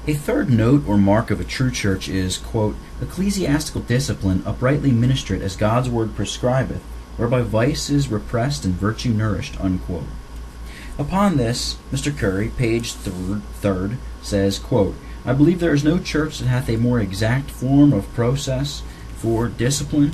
A third note or mark of a true church is, quote, ecclesiastical discipline uprightly ministered as God's word prescribeth, whereby vice is repressed and virtue nourished, unquote. Upon this, Mr. Currie, page 3rd, says, quote, I believe there is no church that hath a more exact form of process for discipline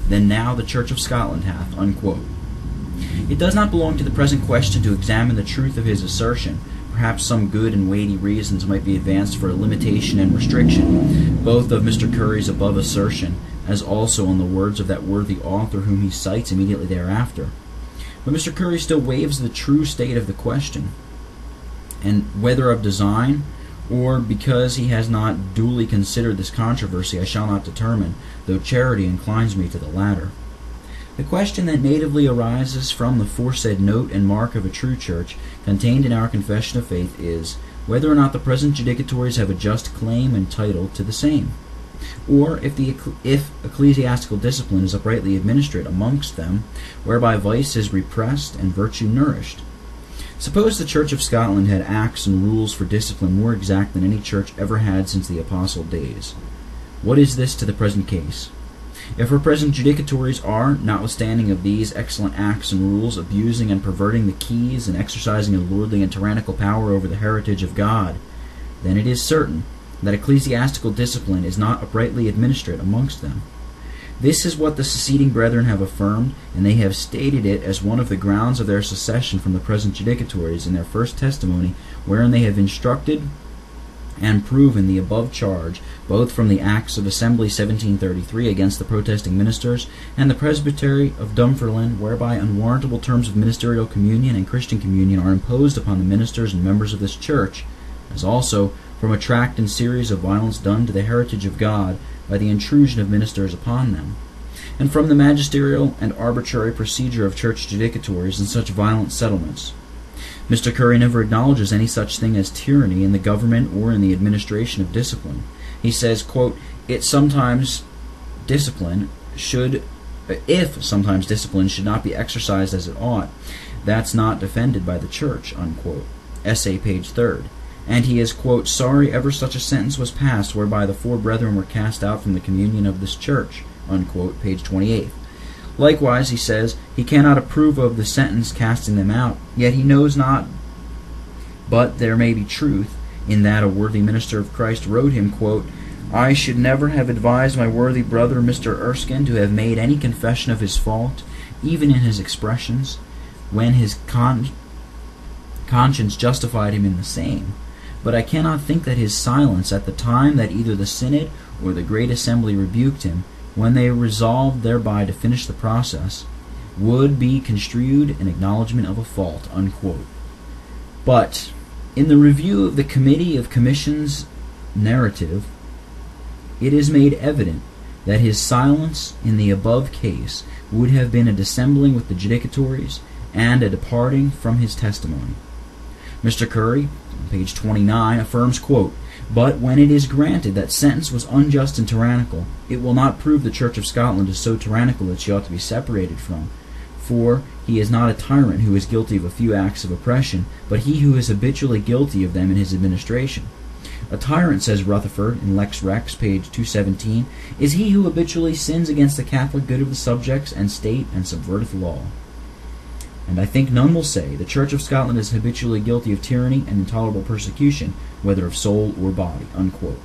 than now the Church of Scotland hath, unquote. It does not belong to the present question to examine the truth of his assertion. Perhaps some good and weighty reasons might be advanced for a limitation and restriction, both of Mr. Currie's above assertion, as also on the words of that worthy author whom he cites immediately thereafter. But Mr. Currie still waives the true state of the question, and whether of design, or because he has not duly considered this controversy, I shall not determine, though charity inclines me to the latter. The question that natively arises from the foresaid note and mark of a true church contained in our Confession of Faith is, whether or not the present judicatories have a just claim and title to the same, or if ecclesiastical discipline is uprightly administered amongst them, whereby vice is repressed and virtue nourished. Suppose the Church of Scotland had acts and rules for discipline more exact than any church ever had since the apostle days. What is this to the present case? If her present judicatories are, notwithstanding of these excellent acts and rules, abusing and perverting the keys and exercising a lordly and tyrannical power over the heritage of God, then it is certain that ecclesiastical discipline is not uprightly administered amongst them. This is what the seceding brethren have affirmed, and they have stated it as one of the grounds of their secession from the present judicatories in their first testimony, wherein they have instructed and proven the above charge, both from the Acts of Assembly 1733 against the protesting ministers, and the Presbytery of Dunfermline, whereby unwarrantable terms of ministerial communion and Christian communion are imposed upon the ministers and members of this church, as also from a tract and series of violence done to the heritage of God by the intrusion of ministers upon them, and from the magisterial and arbitrary procedure of church judicatories in such violent settlements. Mr. Currie never acknowledges any such thing as tyranny in the government or in the administration of discipline. He says, quote, if sometimes discipline should not be exercised as it ought, that's not defended by the church, unquote. Essay, page 3rd. And he is, quote, sorry ever such a sentence was passed whereby the four brethren were cast out from the communion of this church, unquote, page 28. Likewise, he says, he cannot approve of the sentence casting them out, yet he knows not but there may be truth in that a worthy minister of Christ wrote him, quote, I should never have advised my worthy brother Mr. Erskine to have made any confession of his fault, even in his expressions, when his conscience justified him in the same. But I cannot think that his silence at the time that either the synod or the great assembly rebuked him, when they resolved thereby to finish the process, would be construed an acknowledgment of a fault, unquote. But in the review of the Committee of Commission's narrative, it is made evident that his silence in the above case would have been a dissembling with the judicatories and a departing from his testimony. Mr. Currie, on page 29, affirms, quote, but when it is granted that sentence was unjust and tyrannical, it will not prove the Church of Scotland is so tyrannical that she ought to be separated from. For he is not a tyrant who is guilty of a few acts of oppression, but he who is habitually guilty of them in his administration. A tyrant, says Rutherford in Lex Rex, page 217, is he who habitually sins against the Catholic good of the subjects and state and subverteth law. And I think none will say the Church of Scotland is habitually guilty of tyranny and intolerable persecution, whether of soul or body, unquote.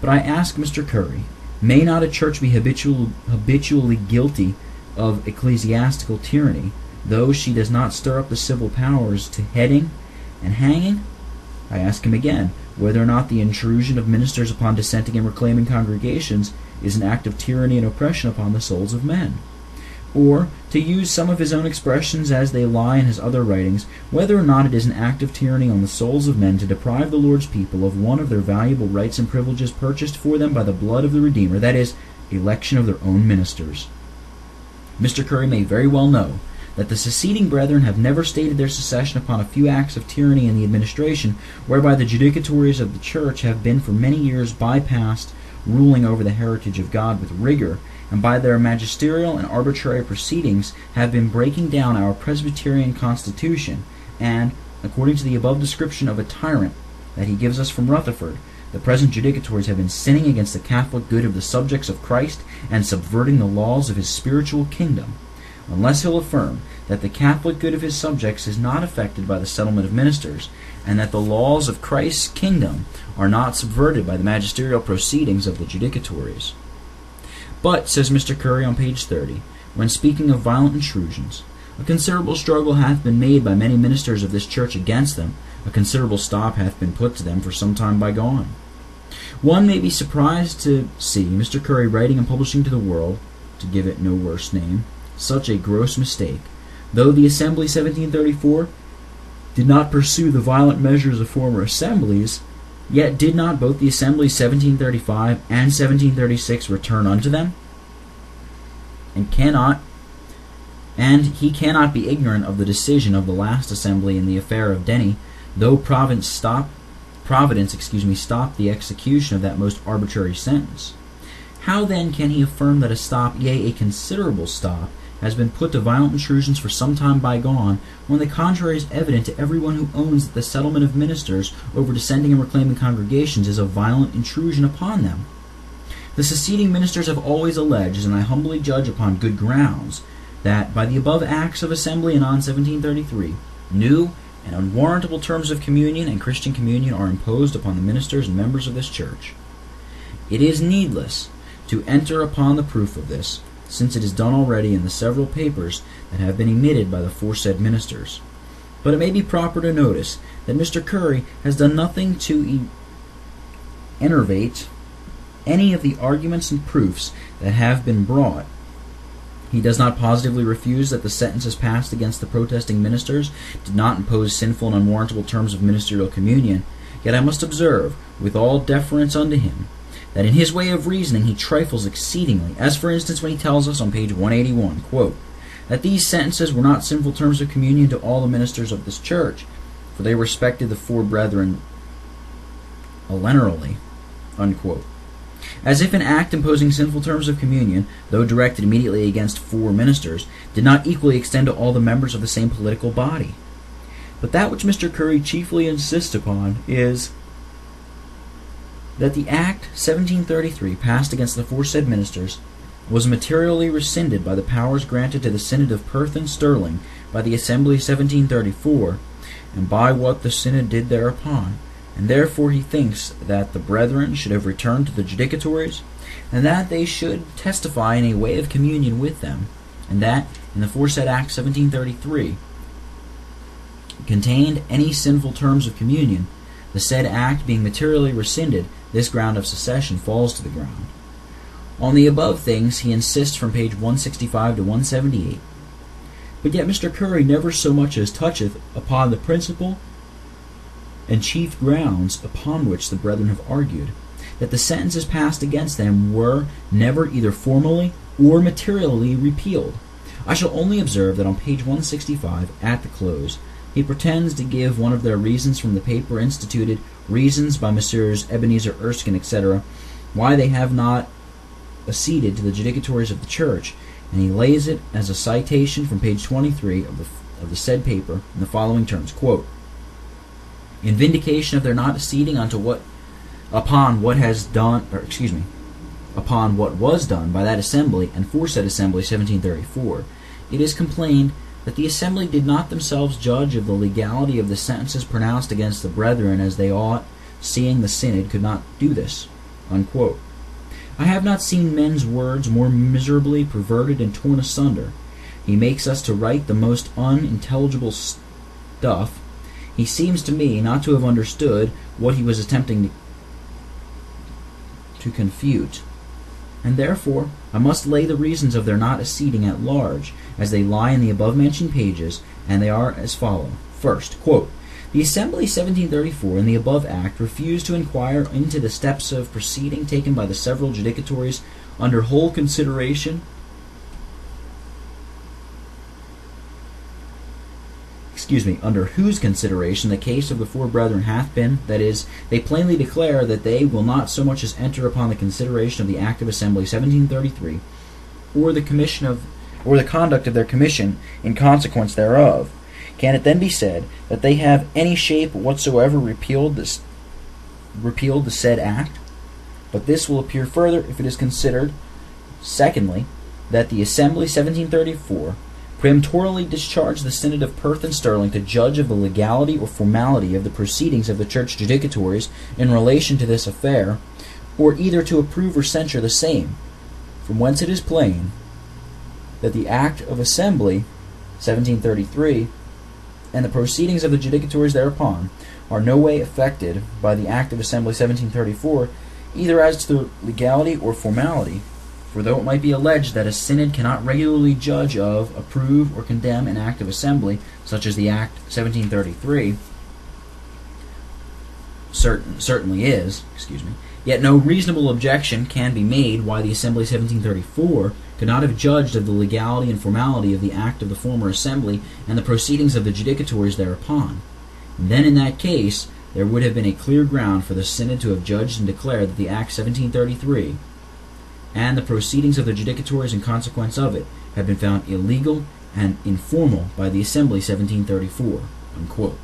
But I ask Mr. Currie, may not a church be habitually guilty of ecclesiastical tyranny, though she does not stir up the civil powers to heading and hanging? I ask him again, whether or not the intrusion of ministers upon dissenting and reclaiming congregations is an act of tyranny and oppression upon the souls of men. Or, to use some of his own expressions as they lie in his other writings, whether or not it is an act of tyranny on the souls of men to deprive the Lord's people of one of their valuable rights and privileges purchased for them by the blood of the Redeemer, that is, election of their own ministers. Mr. Currie may very well know that the seceding brethren have never stated their secession upon a few acts of tyranny in the administration, whereby the judicatories of the Church have been for many years bypassed, ruling over the heritage of God with rigor, and by their magisterial and arbitrary proceedings have been breaking down our Presbyterian constitution, and, according to the above description of a tyrant, that he gives us from Rutherford, the present judicatories have been sinning against the Catholic good of the subjects of Christ and subverting the laws of his spiritual kingdom, unless he'll affirm that the Catholic good of his subjects is not affected by the settlement of ministers, and that the laws of Christ's kingdom are not subverted by the magisterial proceedings of the judicatories. But, says Mr. Currie on page 30, when speaking of violent intrusions, a considerable struggle hath been made by many ministers of this church against them, a considerable stop hath been put to them for some time bygone. One may be surprised to see Mr. Currie writing and publishing to the world, to give it no worse name, such a gross mistake. Though the Assembly 1734 did not pursue the violent measures of former assemblies, yet did not both the Assembly 1735 and 1736 return unto them? And he cannot be ignorant of the decision of the last Assembly in the affair of Denny, though Providence stopped the execution of that most arbitrary sentence. How then can he affirm that a stop, yea, a considerable stop, has been put to violent intrusions for some time bygone, when the contrary is evident to everyone who owns that the settlement of ministers over dissenting and reclaiming congregations is a violent intrusion upon them? The seceding ministers have always alleged, and I humbly judge upon good grounds, that by the above acts of Assembly and on 1733, new and unwarrantable terms of communion and Christian communion are imposed upon the ministers and members of this church. It is needless to enter upon the proof of this, since it is done already in the several papers that have been emitted by the foresaid ministers. But it may be proper to notice that Mr. Currie has done nothing to enervate any of the arguments and proofs that have been brought. He does not positively refuse that the sentences passed against the protesting ministers did not impose sinful and unwarrantable terms of ministerial communion, yet I must observe, with all deference unto him, that in his way of reasoning he trifles exceedingly, as for instance when he tells us on page 181, quote, that these sentences were not sinful terms of communion to all the ministers of this church, for they respected the four brethren allenarily, unquote. As if an act imposing sinful terms of communion, though directed immediately against four ministers, did not equally extend to all the members of the same political body. But that which Mr. Currie chiefly insists upon is that the Act 1733 passed against the foresaid ministers was materially rescinded by the powers granted to the Synod of Perth and Stirling by the Assembly 1734, and by what the Synod did thereupon, and therefore he thinks that the brethren should have returned to the judicatories, and that they should testify in a way of communion with them, and that, in the foresaid Act 1733, contained any sinful terms of communion, the said act being materially rescinded, this ground of secession falls to the ground. On the above things he insists from page 165 to 178, but yet Mr. Currie never so much as toucheth upon the principle and chief grounds upon which the brethren have argued, that the sentences passed against them were never either formally or materially repealed. I shall only observe that on page 165, at the close, he pretends to give one of their reasons from the paper instituted, Reasons by Messrs. Ebenezer Erskine, etc., why they have not acceded to the judicatories of the church, and he lays it as a citation from page 23 of the said paper in the following terms, quote, in vindication of their not acceding upon what was done by that assembly and foresaid assembly 1734, it is complained that the assembly did not themselves judge of the legality of the sentences pronounced against the brethren as they ought, seeing the synod could not do this, unquote. I have not seen men's words more miserably perverted and torn asunder. He makes us to write the most unintelligible stuff. He seems to me not to have understood what he was attempting to confute, and therefore I must lay the reasons of their not acceding at large, as they lie in the above-mentioned pages, and they are as follow. First, quote, the Assembly 1734 in the above Act refused to inquire into the steps of proceeding taken by the several judicatories under whole consideration under whose consideration the case of the four brethren hath been, that is, they plainly declare that they will not so much as enter upon the consideration of the Act of Assembly 1733, or the conduct of their commission in consequence thereof. Can it then be said that they have any shape whatsoever repealed this repealed the said act, but this will appear further if it is considered, secondly, that the Assembly 1734 peremptorily discharged the Synod of Perth and Stirling to judge of the legality or formality of the proceedings of the church judicatories in relation to this affair, or either to approve or censure the same, from whence it is plain that the Act of Assembly 1733 and the proceedings of the judicatories thereupon are no way affected by the Act of Assembly 1734, either as to the legality or formality. For though it might be alleged that a synod cannot regularly judge of, approve, or condemn an act of assembly, such as the Act 1733 certainly is, yet no reasonable objection can be made why the Assembly 1734 could not have judged of the legality and formality of the act of the former assembly and the proceedings of the judicatories thereupon. Then in that case there would have been a clear ground for the synod to have judged and declared that the Act 1733 and the proceedings of the judicatories in consequence of it have been found illegal and informal by the Assembly 1734. Unquote.